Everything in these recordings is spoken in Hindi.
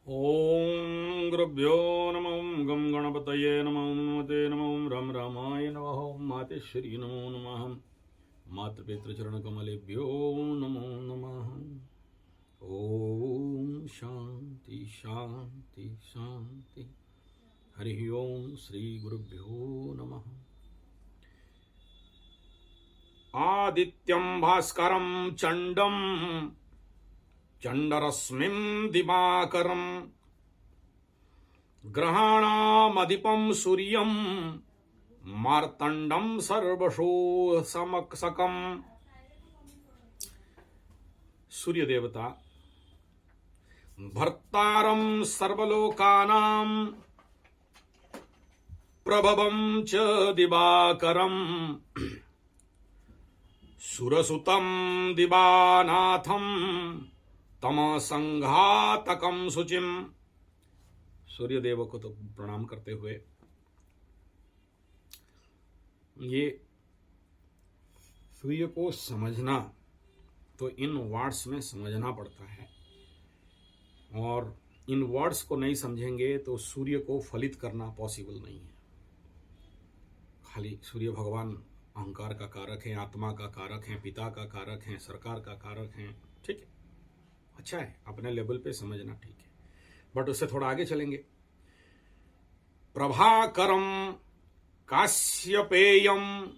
ओम गुरुभ्यो नमः गं गणपतये नमः नमते नमः राम रामाय नमः मातेश्वरी नमो नमः मातृपितृचरणकमलेभ्यो नमो नमः। ओम शांति शांति शांति। हरि ओम श्री गुरुभ्यो नमः। आदित्यं भास्करं चंडं चंडरश्मिं दिवाकरं ग्रहाणामधिपं सूर्यं मार्तंडं सर्वशो समक्षकम। सूर्य देवता भर्तारं सर्वलोकानां प्रभवं च दिवाकरं सुरसुतं दिवानाथं तमसंघातकं शुचिम। सूर्य देव को तो प्रणाम करते हुए ये सूर्य को समझना तो इन वर्ड्स में समझना पड़ता है, और इन वर्ड्स को नहीं समझेंगे तो सूर्य को फलित करना पॉसिबल नहीं है। खाली सूर्य भगवान अहंकार का कारक है, आत्मा का कारक है, पिता का कारक है, सरकार का कारक है, ठीक है, अच्छा है, अपने लेवल पे समझना ठीक है, बट उससे थोड़ा आगे चलेंगे। प्रभाकरम काश्यपेयम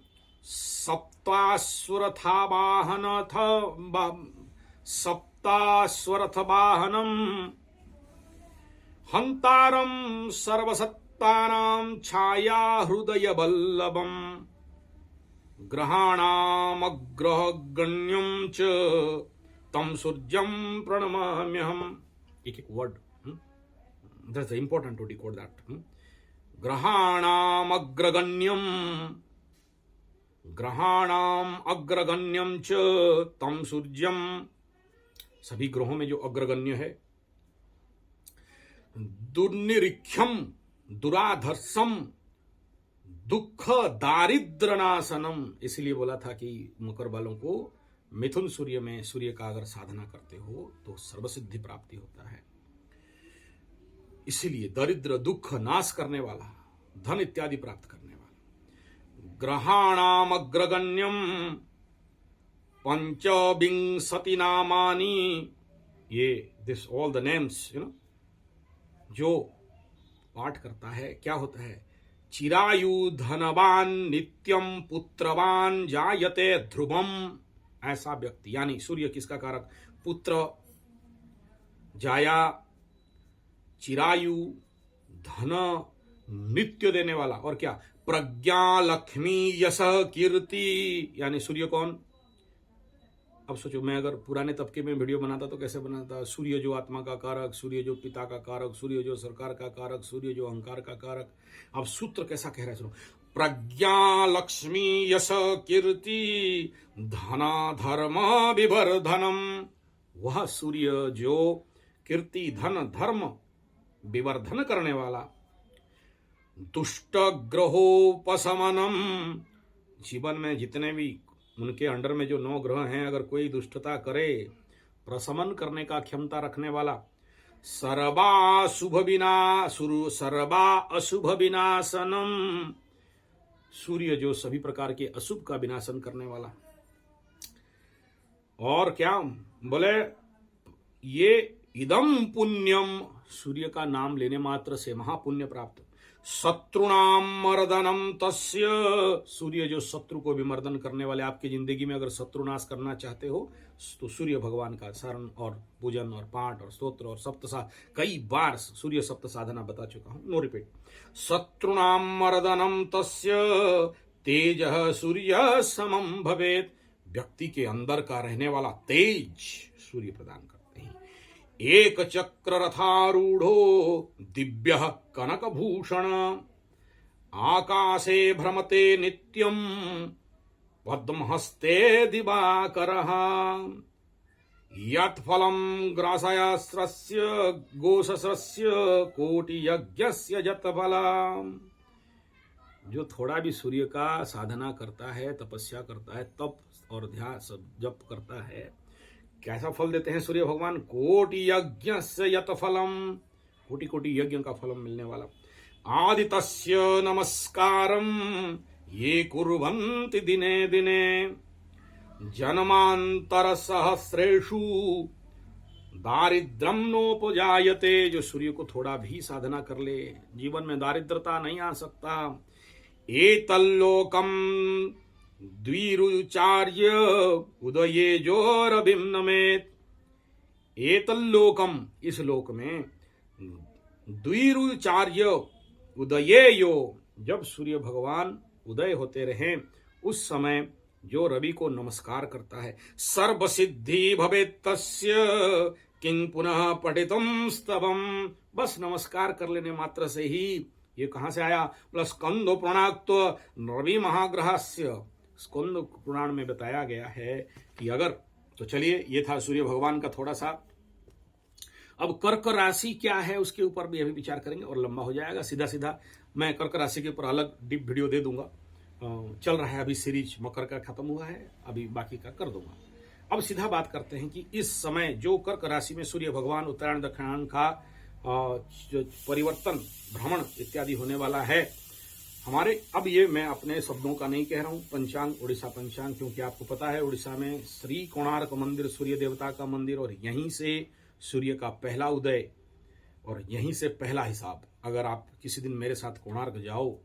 सप्ताश्वरथ वाहनम हंतारम सर्वसत्तानां छाया हृदय बल्लभम ग्रहाणामग्रहगण्यं च तम सूर्यं प्रणमाम्यहम। एक एक word, that's important to decode that. ग्रहाणाम अग्रगण्यम च तम सूर्यम, सभी ग्रहों में जो अग्रगण्य है। दुर्निरीक्षम दुराधर्षम दुख दारिद्र नाशनम, इसलिए बोला था कि मकर वालों को मिथुन सूर्य में सूर्य का अगर साधना करते हो तो सर्वसिद्धि प्राप्ति होता है। इसीलिए दरिद्र दुख नाश करने वाला, धन इत्यादि प्राप्त करने वाला। ग्रहाणाम अग्रगण्यम पंचविंशति नामानि, ये दिस ऑल द नेम्स जो पाठ करता है क्या होता है। चिरायु धनवान नित्यम पुत्रवान जायते ध्रुवम, ऐसा व्यक्ति, यानी सूर्य किसका कारक, पुत्र, जाया, चिरायु, धन, नित्य देने वाला, और क्या, प्रज्ञा लक्ष्मी यश कीर्ति, यानी सूर्य कौन। अब सोचो, मैं अगर पुराने तबके में वीडियो बनाता तो कैसे बनाता। सूर्य जो आत्मा का कारक, सूर्य जो पिता का कारक, सूर्य जो सरकार का कारक, सूर्य जो अहंकार का कारक। अब सूत्र कैसा कह रहा है सुनो। प्रज्ञा लक्ष्मी यश कीर्ति धना धर्म विवर्धनम, वह सूर्य जो कीर्ति धन धर्म विवर्धन करने वाला। दुष्ट ग्रहोपशमनम, जीवन में जितने भी उनके अंडर में जो 9 ग्रह हैं, अगर कोई दुष्टता करे प्रशमन करने का क्षमता रखने वाला। सर्वा अशुभ विनाशनम, सूर्य जो सभी प्रकार के अशुभ का विनाशन करने वाला। और क्या बोले, ये इदम पुण्यम, सूर्य का नाम लेने मात्र से महापुण्य प्राप्त। शत्रुणाम मर्दनम तस्य, सूर्य जो शत्रु को भी मर्दन करने वाले। आपकी जिंदगी में अगर शत्रु नाश करना चाहते हो तो सूर्य भगवान का शरण और पूजन और पाठ और स्तोत्र और कई बार सूर्य सप्त साधना बता चुका हूं, नो रिपीट। शत्रुणाम मर्दनम तस्य तेज सूर्य समम भवेत, व्यक्ति के अंदर का रहने वाला तेज सूर्य प्रदान करते हैं। एक चक्र रथारूढ़ो दिव्य कनकभूषण आकाशे भ्रमते नित्यम पद्महस्ते दिवाकरः यत्फलं ग्रासयास्रस्य गोसस्रस्य कोटियज्ञस्य जतफलम्। जो थोड़ा भी सूर्य का साधना करता है, तपस्या करता है, तप और ध्यान सब जप करता है, कैसा फल देते हैं सूर्य भगवान। कोटि यज्ञस्य यत फलम, कोटि कोटि यज्ञ का फल मिलने वाला। आदितस्य नमस्कारम ये कुर्वन्ति दिने दिने जन्मांतर सहस्रेषु दारिद्रम नोपजायते। जो सूर्य को थोड़ा भी साधना कर ले जीवन में दारिद्रता नहीं आ सकता। एतल्लोकम द्विरुचार्य उदये जोरभिन्नमेत। एतल्लोकम, इस लोक में, द्विरुचार्य उदये यो, जब सूर्य भगवान उदय होते रहें उस समय जो रवि को नमस्कार करता है, सर्व सिद्धि भवेत् तस्य किं पुनः पठितुम स्तवम। बस नमस्कार कर लेने मात्र से ही, ये कहां से आया? प्लस स्कंदो पुराणाक्तो रवि महाग्रहस्य, स्कंद पुराण में बताया गया है कि अगर, तो चलिए ये था सूर्य भगवान का थोड़ा सा। अब कर्क राशि क्या है उसके ऊपर भी अभी विचार करेंगे और लंबा हो जाएगा। सीधा सीधा मैं कर्क राशि के ऊपर अलग डीप वीडियो दे दूंगा। चल रहा है अभी सीरीज, मकर का खत्म हुआ है, अभी बाकी का कर दूंगा। अब सीधा बात करते हैं कि इस समय जो कर्क राशि में सूर्य भगवान उत्तरायण दक्षिणायन का परिवर्तन, भ्रमण इत्यादि होने वाला है हमारे। अब ये मैं अपने शब्दों का नहीं कह रहा हूं, पंचांग, उड़ीसा पंचांग, क्योंकि आपको पता है उड़ीसा में श्री कोणार्क मंदिर, सूर्य देवता का मंदिर, और यहीं से सूर्य का पहला उदय और यहीं से पहला हिसाब। अगर आप किसी दिन मेरे साथ कोणार्क जाओ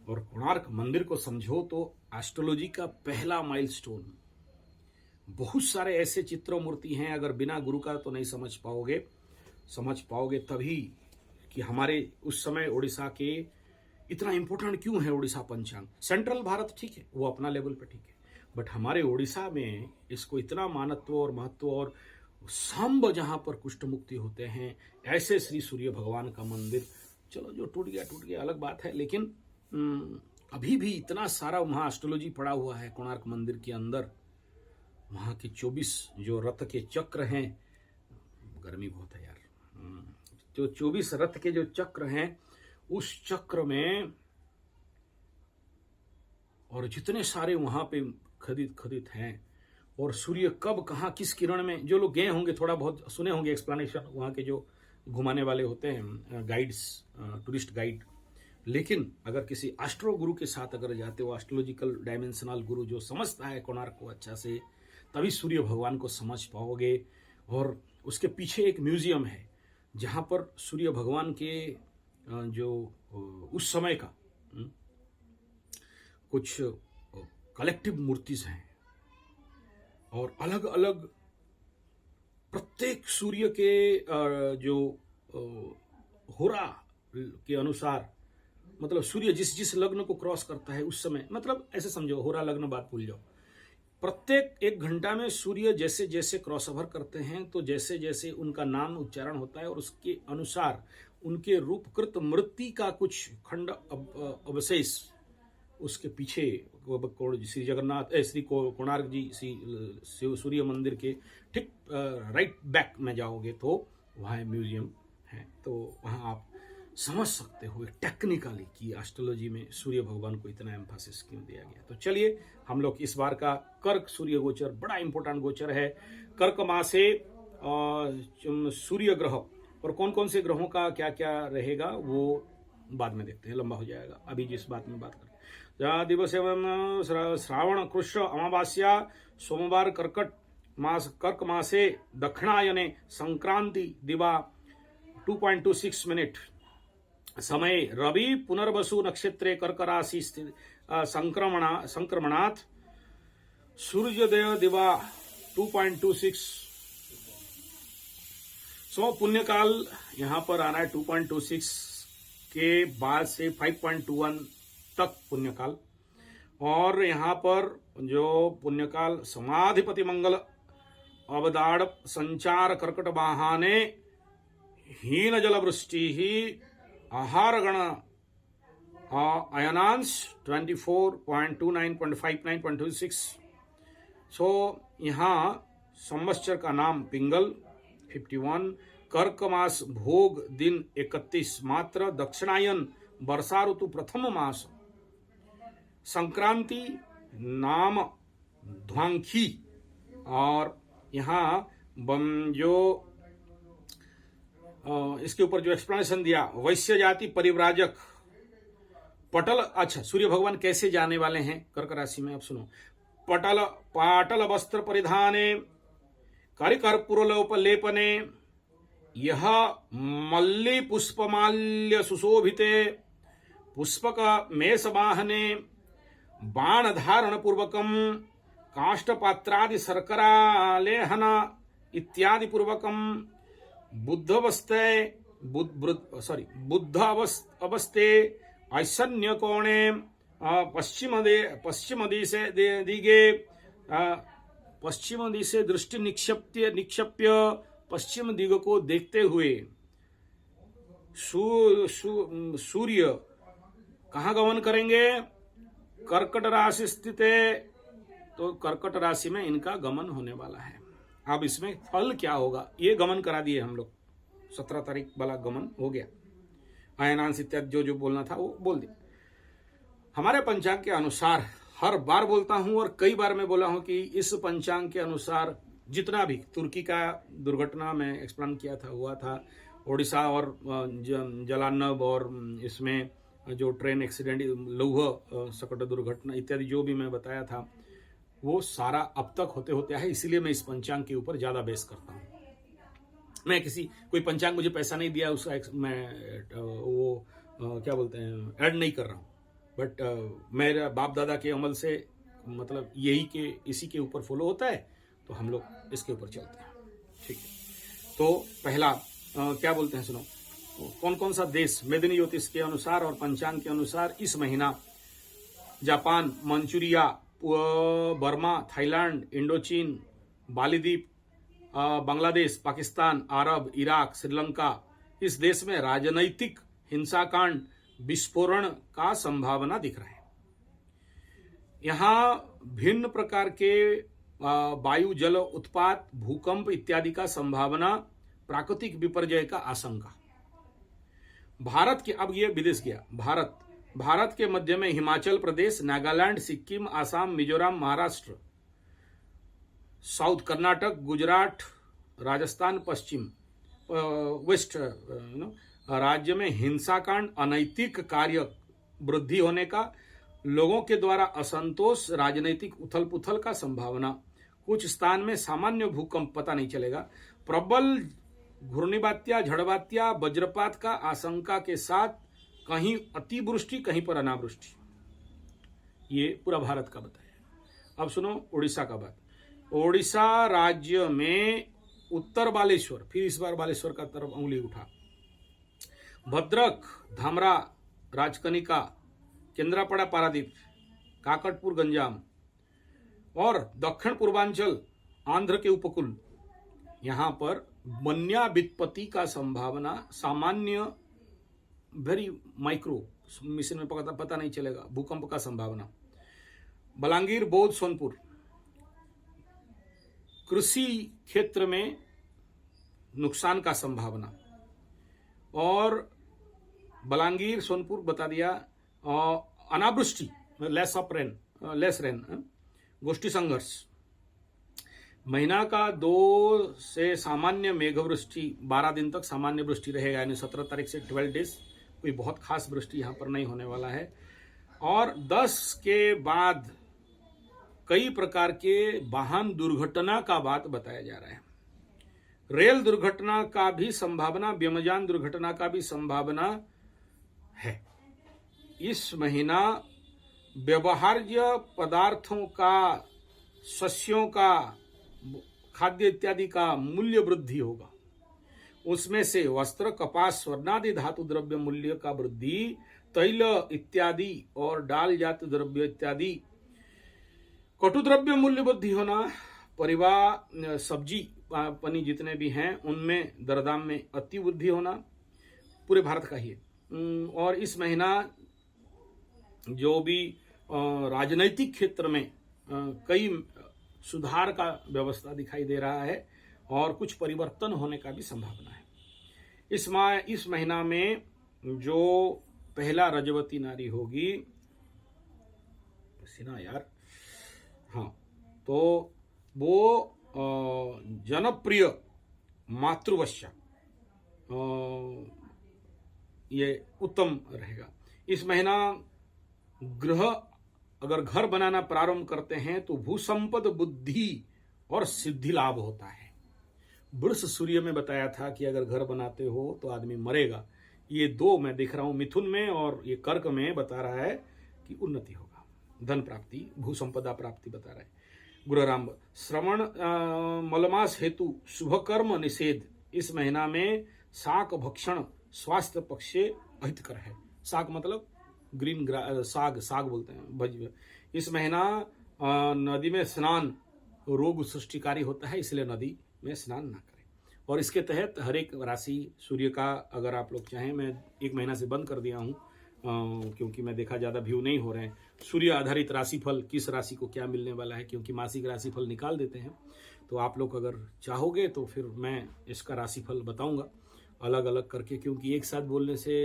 और कोणार्क मंदिर को समझो तो एस्ट्रोलॉजी का पहला माइलस्टोन। बहुत सारे ऐसे चित्र मूर्ति हैं, अगर बिना गुरु का तो नहीं समझ पाओगे तभी कि हमारे उस समय उड़ीसा के इतना इंपॉर्टेंट क्यों है उड़ीसा पंचांग। सेंट्रल भारत ठीक है, वो अपना लेवल पे ठीक है, बट हमारे उड़ीसा में इसको इतना मानत्व और महत्व, और सांब जहां पर कुष्ठ मुक्ति होते हैं, ऐसे श्री सूर्य भगवान का मंदिर, चलो जो टूट गया अलग बात है, लेकिन अभी भी इतना सारा वहां एस्ट्रोलॉजी पड़ा हुआ है कोणार्क मंदिर के अंदर। वहां के 24 जो रथ के चक्र हैं, गर्मी बहुत है यार, जो 24 रथ के जो चक्र हैं, उस चक्र में, और जितने सारे वहां पे खदित हैं, और सूर्य कब कहां किस किरण में, जो लोग गए होंगे थोड़ा बहुत सुने होंगे एक्सप्लेनेशन, वहां के जो घुमाने वाले होते हैं गाइड्स, टूरिस्ट गाइड। लेकिन अगर किसी एस्ट्रो गुरु के साथ अगर जाते हो, एस्ट्रोलॉजिकल डायमेंशनल गुरु जो समझता है कोणार्क को अच्छा से, तभी सूर्य भगवान को समझ पाओगे। और उसके पीछे एक म्यूजियम है जहां पर सूर्य भगवान के जो उस समय का कुछ कलेक्टिव मूर्तिज हैं, और अलग अलग प्रत्येक सूर्य के जो होरा के अनुसार, मतलब सूर्य जिस जिस लग्न को क्रॉस करता है उस समय, मतलब ऐसे समझो, होरा लग्न बात भूल जाओ, प्रत्येक 1 घंटा में सूर्य जैसे जैसे क्रॉस ओवर करते हैं तो जैसे जैसे उनका नाम उच्चारण होता है, और उसके अनुसार उनके रूपकृत मृत्यु का कुछ खंड अवशेष उसके पीछे श्री जगन्नाथ, श्री कोणार्क जी, श्री सूर्य मंदिर के ठीक राइट बैक में जाओगे तो वहाँ म्यूजियम है। तो वहाँ आप समझ सकते हो टेक्निकली कि एस्ट्रोलॉजी में सूर्य भगवान को इतना एम्फासिस क्यों दिया गया। तो चलिए हम लोग इस बार का कर्क सूर्य गोचर बड़ा इंपॉर्टेंट गोचर है। कर्क मासे सूर्य ग्रह और कौन कौन से ग्रहों का क्या क्या रहेगा वो बाद में देखते हैं, लंबा हो जाएगा। अभी जिस बात में बात करें, दिवस एवं श्रावण कृष्ण अमावास्या सोमवार कर्क मासे दक्षिणायने संक्रांति दिवा 2.26 मिनट समय रवि पुनर्वसु नक्षत्रे कर्क राशि संक्रमणात् सूर्योदय दिवा 2.26। सो पुण्यकाल यहाँ पर आ रहा है 2.26 के बाद से 5.21 तक पुण्यकाल। और यहाँ पर जो पुण्यकाल समाधिपति मंगल अवदाड़ संचार कर्कट वाहने हीन जल वृष्टि ही आहार गण अयनांश 24.29.59.26। सो यहाँ संवत्सर का नाम पिंगल 51, कर्क मास भोग दिन 31 मात्र, दक्षिणायन वर्षा ऋतु प्रथम मास, संक्रांति नाम ध्वांखी। और यहाँ जो इसके ऊपर जो एक्सप्लेनेशन दिया, वैश्य जाति परिव्राजक पटल, अच्छा सूर्य भगवान कैसे जाने वाले हैं कर्क राशि में, आप सुनो। पाटल वस्त्र परिधाने करिकर्पूरलोपलेपने यह मल्ली पुष्पमाल्य सुशोभिते पुष्पक मेषवाहने बाण धारण पूर्वकम काष्ठपात्रादि शर्करालेहन इत्यादि पूर्वकम बुद्ध अवस्थे ऐसन्य कोणे पश्चिम दिशे दृष्टि निक्षेप्य पश्चिम दिग को देखते हुए सूर्य कहाँ गमन करेंगे? कर्कट राशि स्थित है, तो कर्कट राशि में इनका गमन होने वाला है। अब इसमें फल क्या होगा, ये गमन करा दिए हम लोग, 17 तारीख वाला गमन हो गया, अयनांश इत्यादि जो बोलना था वो बोल दिया। हमारे पंचांग के अनुसार, हर बार बोलता हूं और कई बार मैं बोला हूं कि इस पंचांग के अनुसार जितना भी तुर्की का दुर्घटना में एक्सप्लेन किया था, हुआ था, ओडिशा और जलानब और इसमें जो ट्रेन एक्सीडेंट, लौह सकट दुर्घटना इत्यादि जो भी मैं बताया था, वो सारा अब तक होते होते है। इसीलिए मैं इस पंचांग के ऊपर ज्यादा बेस करता हूँ। मैं कोई पंचांग मुझे पैसा नहीं दिया उसका मैं क्या बोलते हैं, ऐड नहीं कर रहा हूँ, बट मेरा बाप दादा के अमल से मतलब इसी के ऊपर फॉलो होता है, तो हम लोग इसके ऊपर चलते हैं। ठीक है, तो पहला क्या बोलते हैं, सुनो, कौन कौन सा देश मेदिनी ज्योतिष के अनुसार और पंचांग के अनुसार इस महीना Japan, Manchuria, Burma, Thailand, Indochine, बालीद्वीप, बांग्लादेश, पाकिस्तान, अरब, इराक, श्रीलंका, इस देश में राजनैतिक हिंसाकांड, विस्फोरण का संभावना दिख रहा है। यहां भिन्न प्रकार के वायु जल उत्पात, भूकंप इत्यादि का संभावना, प्राकृतिक विपर्यय का आशंका। भारत के, अब ये विदेश गया, भारत के मध्य में हिमाचल प्रदेश, नागालैंड, सिक्किम, आसाम, मिजोरम, महाराष्ट्र, साउथ कर्नाटक, गुजरात, राजस्थान, पश्चिम वेस्ट राज्य में हिंसाकांड, अनैतिक कार्य वृद्धि होने का, लोगों के द्वारा असंतोष, राजनीतिक उथल पुथल का संभावना। कुछ स्थान में सामान्य भूकंप, पता नहीं चलेगा, प्रबल घूर्णिबात्या, झड़बात्या, वज्रपात का आशंका के साथ कहीं अतिवृष्टि, कहीं पर अनावृष्टि। ये पूरा भारत का बताया। अब सुनो उड़ीसा का बात। ओडिशा राज्य में उत्तर बालेश्वर, फिर इस बार बालेश्वर का तरफ उंगली उठा, भद्रक, धामरा, राजकनिका, केंद्रापड़ा, पारादीप, काकटपुर, गंजाम और दक्षिण पूर्वांचल आंध्र के उपकूल, यहां पर बन्या वित्पत्ति का संभावना, सामान्य वेरी माइक्रो मिशन में पता नहीं चलेगा, भूकंप का संभावना। बलांगीर, बौद्ध, सोनपुर, कृषि क्षेत्र में नुकसान का संभावना। और बलांगीर, सोनपुर बता दिया, अनावृष्टि, लेस रेन, गोष्ठी संघर्ष। महीना का 2 से सामान्य मेघवृष्टि, 12 दिन तक सामान्य वृष्टि रहेगा, यानी 17 तारीख से 12 डेज कोई बहुत खास वृष्टि यहां पर नहीं होने वाला है। और 10 के बाद कई प्रकार के वाहन दुर्घटना का बात बताया जा रहा है। रेल दुर्घटना का भी संभावना, व्योमयान दुर्घटना का भी संभावना है। इस महीना व्यवहार्य पदार्थों का, सस्यों का, खाद्य इत्यादि का मूल्य वृद्धि होगा। उसमें से वस्त्र, कपास, स्वर्णादि धातु द्रव्य मूल्य का वृद्धि, तैल इत्यादि और डाल जात द्रव्य इत्यादि, कटु द्रव्य मूल्य वृद्धि होना, परिवार, सब्जी पानी जितने भी हैं उनमें दरदाम में अति वृद्धि होना, पूरे भारत का ही है। और इस महीना जो भी राजनैतिक क्षेत्र में कई सुधार का व्यवस्था दिखाई दे रहा है और कुछ परिवर्तन होने का भी संभावना है। इस महीना में जो पहला रजवती नारी होगी, सीना यार, हाँ, तो वो जनप्रिय मातृवश्या ये उत्तम रहेगा। इस महीना ग्रह अगर घर बनाना प्रारंभ करते हैं तो भूसंपद बुद्धि और सिद्धि लाभ होता है। वृष सूर्य में बताया था कि अगर घर बनाते हो तो आदमी मरेगा। ये दो मैं देख रहा हूं मिथुन में, और ये कर्क में बता रहा है कि उन्नति होगा, धन प्राप्ति, भूसंपदा प्राप्ति बता रहा है। गुरुराम श्रवण मलमास हेतु शुभ कर्म निषेध। इस महीना में शाक भक्षण स्वास्थ्य पक्ष से अहितकर है। शाक मतलब ग्रीन साग, साग बोलते हैं भज। इस महीना नदी में स्नान रोग सृष्टिकारी होता है, इसलिए नदी में स्नान ना करें। और इसके तहत हर एक राशि सूर्य का अगर आप लोग चाहें, मैं 1 महीना से बंद कर दिया हूँ क्योंकि मैं देखा ज़्यादा व्यू नहीं हो रहे हैं। सूर्य आधारित राशिफल किस राशि को क्या मिलने वाला है, क्योंकि मासिक राशिफल निकाल देते हैं, तो आप लोग अगर चाहोगे तो फिर मैं इसका राशिफल बताऊंगा अलग अलग करके, क्योंकि एक साथ बोलने से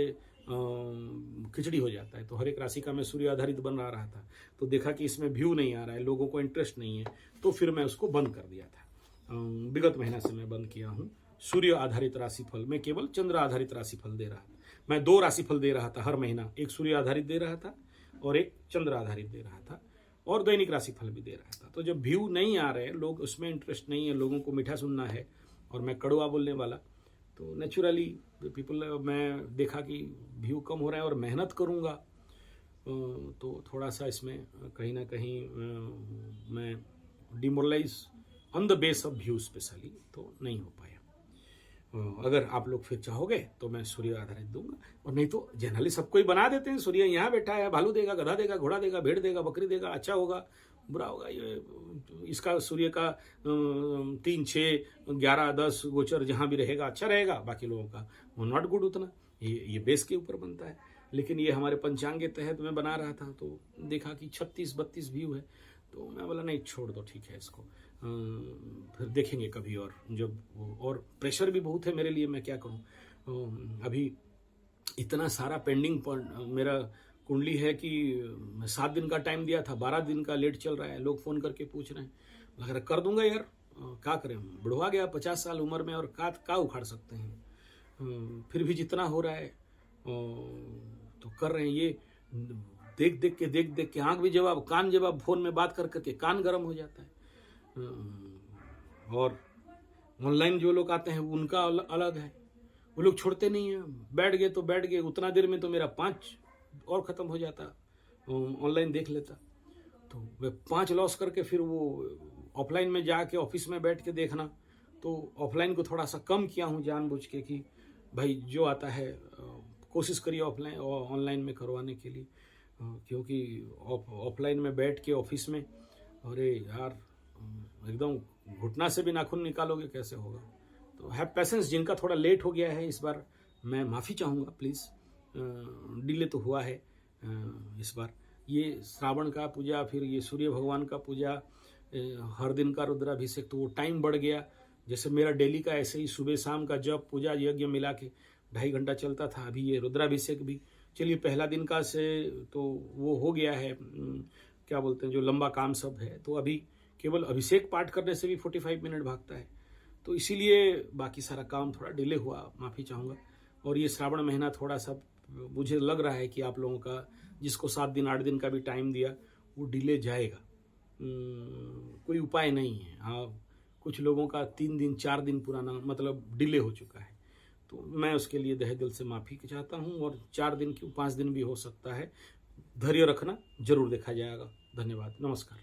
खिचड़ी हो जाता है। तो हर एक राशि का मैं सूर्य आधारित बना रहा था, तो देखा कि इसमें व्यू नहीं आ रहा है, लोगों को इंटरेस्ट नहीं है, तो फिर मैं उसको बंद कर दिया था। विगत महीना से मैं बंद किया हूँ सूर्य आधारित राशिफल। मैं केवल चंद्र आधारित राशिफल दे रहा था। मैं 2 राशिफल दे रहा था हर महीना, एक सूर्य आधारित दे रहा था और एक चंद्र आधारित दे रहा था, और दैनिक राशिफल भी दे रहा था। तो जब व्यू नहीं आ रहे, लोग उसमें इंटरेस्ट नहीं है, लोगों को मीठा सुनना है और मैं कड़वा बोलने वाला, तो नेचुरली पीपल, मैं देखा कि व्यू कम हो रहा है और मेहनत करूँगा तो थोड़ा सा इसमें कहीं ना कहीं मैं demoralize on the base of view specially तो नहीं हो पाया। अगर आप लोग फिर चाहोगे तो मैं सूर्य आधारित दूंगा, और नहीं तो जनरली सबको ही बना देते हैं। सूर्य यहाँ बैठा है, भालू देगा, गधा देगा, घोड़ा देगा, भेड़ देगा, बकरी देगा, अच्छा होगा बुरा होगा। ये इसका सूर्य का 3, 6, 11, 10 गोचर जहाँ भी रहेगा अच्छा रहेगा, बाकी लोगों का नॉट गुड उतना। ये बेस के ऊपर बनता है। लेकिन ये हमारे पंचांग के तहत मैं बना रहा था, तो देखा कि 36-32 व्यू है, तो मैं बोला नहीं छोड़ दो, ठीक है इसको फिर देखेंगे कभी। और जब और प्रेशर भी बहुत है मेरे लिए, मैं क्या करूं। अभी इतना सारा पेंडिंग मेरा कुंडली है कि 7 दिन का टाइम दिया था, 12 दिन का लेट चल रहा है। लोग फोन करके पूछ रहे हैं, लग रहा कर दूंगा यार, क्या करें, बुढ़वा गया 50 साल उम्र में, और का उखाड़ सकते हैं। फिर भी जितना हो रहा है तो कर रहे हैं। ये देख देख के आंख भी जवाब, कान जवाब, फोन में बात कर करके कान गर्म हो जाता है। और ऑनलाइन जो लोग आते हैं उनका अलग है, वो लोग छोड़ते नहीं है। बैठ गए तो बैठ गए, उतना देर में तो मेरा 5 और ख़त्म हो जाता, ऑनलाइन देख लेता। तो वे 5 लॉस करके फिर वो ऑफलाइन में जाके ऑफिस में बैठ के देखना, तो ऑफलाइन को थोड़ा सा कम किया हूँ जानबूझ के कि भाई जो आता है कोशिश करिए ऑफलाइन और ऑनलाइन में करवाने के लिए, क्योंकि ऑफलाइन में बैठ के ऑफिस में, अरे यार एकदम घुटना से भी नाखून निकालोगे कैसे होगा। तो हैव पेशेंस। जिनका थोड़ा लेट हो गया है इस बार, मैं माफ़ी चाहूँगा प्लीज़, डिले तो हुआ है इस बार। ये श्रावण का पूजा, फिर ये सूर्य भगवान का पूजा, हर दिन का रुद्राभिषेक, तो वो टाइम बढ़ गया। जैसे मेरा डेली का ऐसे ही सुबह शाम का जब पूजा यज्ञ मिला के 2.5 घंटा चलता था, अभी ये रुद्राभिषेक भी चलिए पहला दिन का से तो वो हो गया है, क्या बोलते हैं जो लंबा काम सब है, तो अभी केवल अभिषेक पाठ करने से भी 45 मिनट भागता है। तो इसीलिए बाकी सारा काम थोड़ा डिले हुआ, माफ़ी चाहूँगा। और ये श्रावण महीना थोड़ा सा मुझे लग रहा है कि आप लोगों का जिसको 7 दिन 8 दिन का भी टाइम दिया वो डिले जाएगा। कोई उपाय नहीं है। हाँ, कुछ लोगों का 3 दिन 4 दिन पुराना मतलब डिले हो चुका है, तो मैं उसके लिए तहे दिल से माफ़ी चाहता हूँ। और 4 दिन क्यों 5 दिन भी हो सकता है, धैर्य रखना, जरूर देखा जाएगा। धन्यवाद, नमस्कार।